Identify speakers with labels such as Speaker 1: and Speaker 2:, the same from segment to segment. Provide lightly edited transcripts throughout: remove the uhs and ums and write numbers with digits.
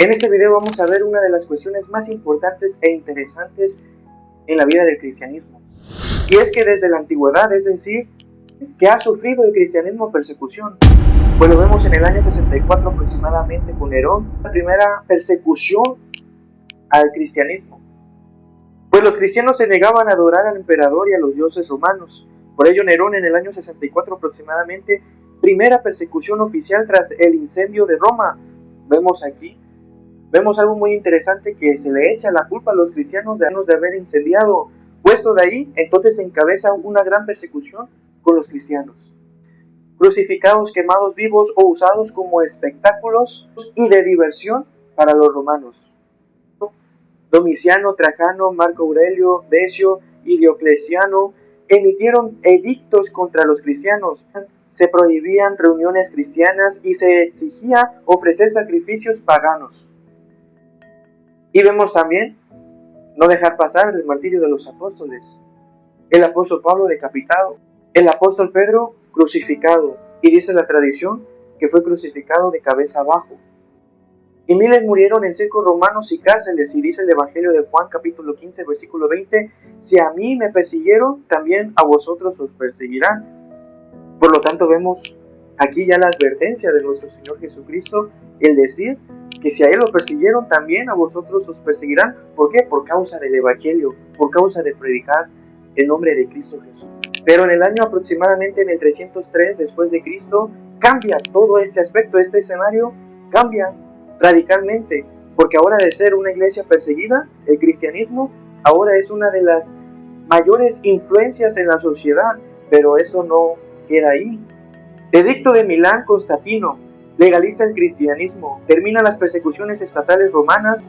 Speaker 1: En este video vamos a ver una de las cuestiones más importantes e interesantes en la vida del cristianismo. Y es que desde la antigüedad, es decir, que ha sufrido el cristianismo persecución. Pues lo vemos en el año 64 aproximadamente con Nerón, la primera persecución al cristianismo. Pues los cristianos se negaban a adorar al emperador y a los dioses romanos. Por ello Nerón en el año 64 aproximadamente, primera persecución oficial tras el incendio de Roma. Vemos algo muy interesante, que se le echa la culpa a los cristianos de haber incendiado. Puesto de ahí, entonces se encabeza una gran persecución con los cristianos. Crucificados, quemados vivos o usados como espectáculos y de diversión para los romanos. Domiciano, Trajano, Marco Aurelio, Decio y Diocleciano emitieron edictos contra los cristianos. Se prohibían reuniones cristianas y se exigía ofrecer sacrificios paganos. Y vemos también no dejar pasar el martirio de los apóstoles. El apóstol Pablo decapitado, el apóstol Pedro crucificado, y dice la tradición que fue crucificado de cabeza abajo. Y miles murieron en circos romanos y cárceles, y dice el Evangelio de Juan capítulo 15 versículo 20, si a mí me persiguieron, también a vosotros os perseguirán. Por lo tanto vemos aquí ya la advertencia de nuestro Señor Jesucristo, el decir que si a Él lo persiguieron, también a vosotros os perseguirán. ¿Por qué? Por causa del Evangelio, por causa de predicar el nombre de Cristo Jesús. Pero en el año aproximadamente en el 303 después de Cristo, cambia todo este aspecto, este escenario cambia radicalmente, porque ahora de ser una iglesia perseguida, el cristianismo ahora es una de las mayores influencias en la sociedad, pero esto no queda ahí. Edicto de Milán Constantino legaliza el cristianismo, termina las persecuciones estatales romanas,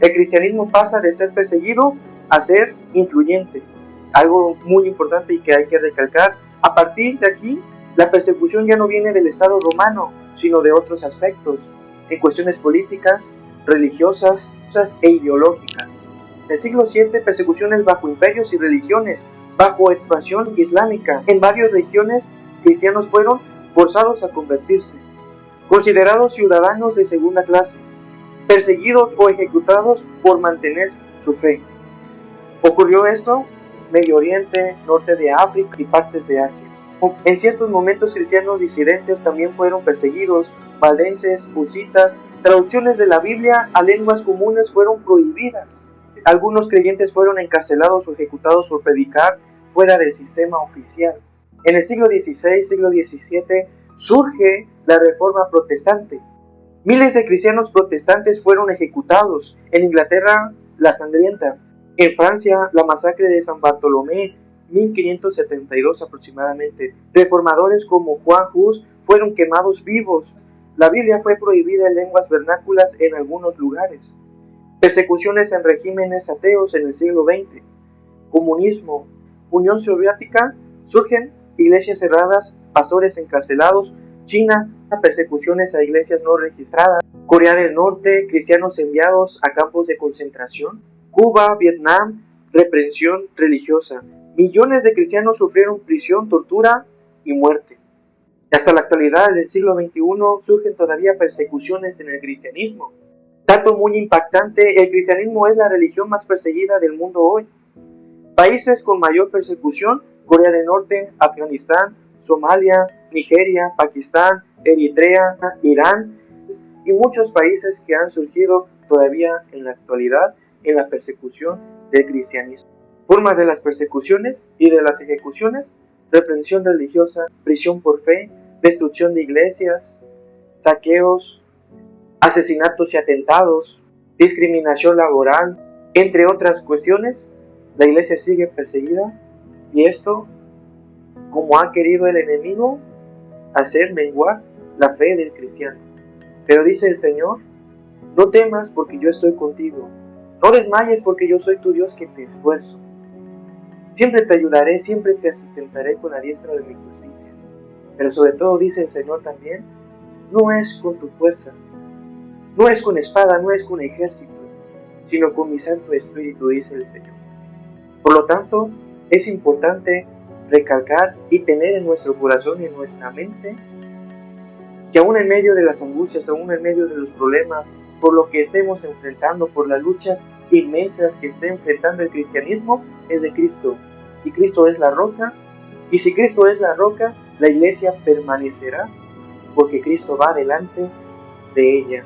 Speaker 1: el cristianismo pasa de ser perseguido a ser influyente. Algo muy importante y que hay que recalcar, a partir de aquí, la persecución ya no viene del Estado romano, sino de otros aspectos, en cuestiones políticas, religiosas e ideológicas. En el siglo VII, persecuciones bajo imperios y religiones, bajo expansión islámica. En varias regiones, cristianos fueron forzados a convertirse, considerados ciudadanos de segunda clase, perseguidos o ejecutados por mantener su fe. Ocurrió esto en Medio Oriente, norte de África y partes de Asia. En ciertos momentos cristianos disidentes también fueron perseguidos, valdenses, husitas, traducciones de la Biblia a lenguas comunes fueron prohibidas. Algunos creyentes fueron encarcelados o ejecutados por predicar fuera del sistema oficial. En el siglo XVI, siglo XVII, surge la Reforma Protestante. Miles de cristianos protestantes fueron ejecutados. En Inglaterra, la Sangrienta. En Francia, la masacre de San Bartolomé, 1572 aproximadamente. Reformadores como Juan Hus fueron quemados vivos. La Biblia fue prohibida en lenguas vernáculas en algunos lugares. Persecuciones en regímenes ateos en el siglo XX. Comunismo, Unión Soviética, surgen iglesias cerradas, pastores encarcelados. China, persecuciones a iglesias no registradas. Corea del Norte, cristianos enviados a campos de concentración. Cuba, Vietnam, represión religiosa. Millones de cristianos sufrieron prisión, tortura y muerte. Hasta la actualidad, en el siglo XXI, surgen todavía persecuciones en el cristianismo. Dato muy impactante, el cristianismo es la religión más perseguida del mundo hoy. Países con mayor persecución: Corea del Norte, Afganistán, Somalia, Nigeria, Pakistán, Eritrea, Irán y muchos países que han surgido todavía en la actualidad en la persecución del cristianismo. Formas de las persecuciones y de las ejecuciones: reprensión religiosa, prisión por fe, destrucción de iglesias, saqueos, asesinatos y atentados, discriminación laboral, entre otras cuestiones. La iglesia sigue perseguida, y esto, como ha querido el enemigo hacer menguar la fe del cristiano. Pero dice el Señor: no temas, porque yo estoy contigo. No desmayes, porque yo soy tu Dios que te esfuerzo. Siempre te ayudaré, siempre te sustentaré con la diestra de mi justicia. Pero sobre todo dice el Señor también: no es con tu fuerza, no es con espada, no es con ejército, sino con mi Santo Espíritu, dice el Señor. Por lo tanto, es importante recalcar y tener en nuestro corazón y en nuestra mente que aún en medio de las angustias, aún en medio de los problemas, por lo que estemos enfrentando, por las luchas inmensas que esté enfrentando el cristianismo, es de Cristo. Y Cristo es la roca. Y si Cristo es la roca, la iglesia permanecerá, porque Cristo va delante de ella.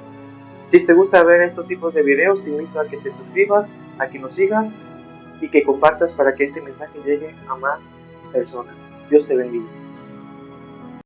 Speaker 1: Si te gusta ver estos tipos de videos, te invito a que te suscribas, a que nos sigas y que compartas para que este mensaje llegue a más personas. Dios te bendiga.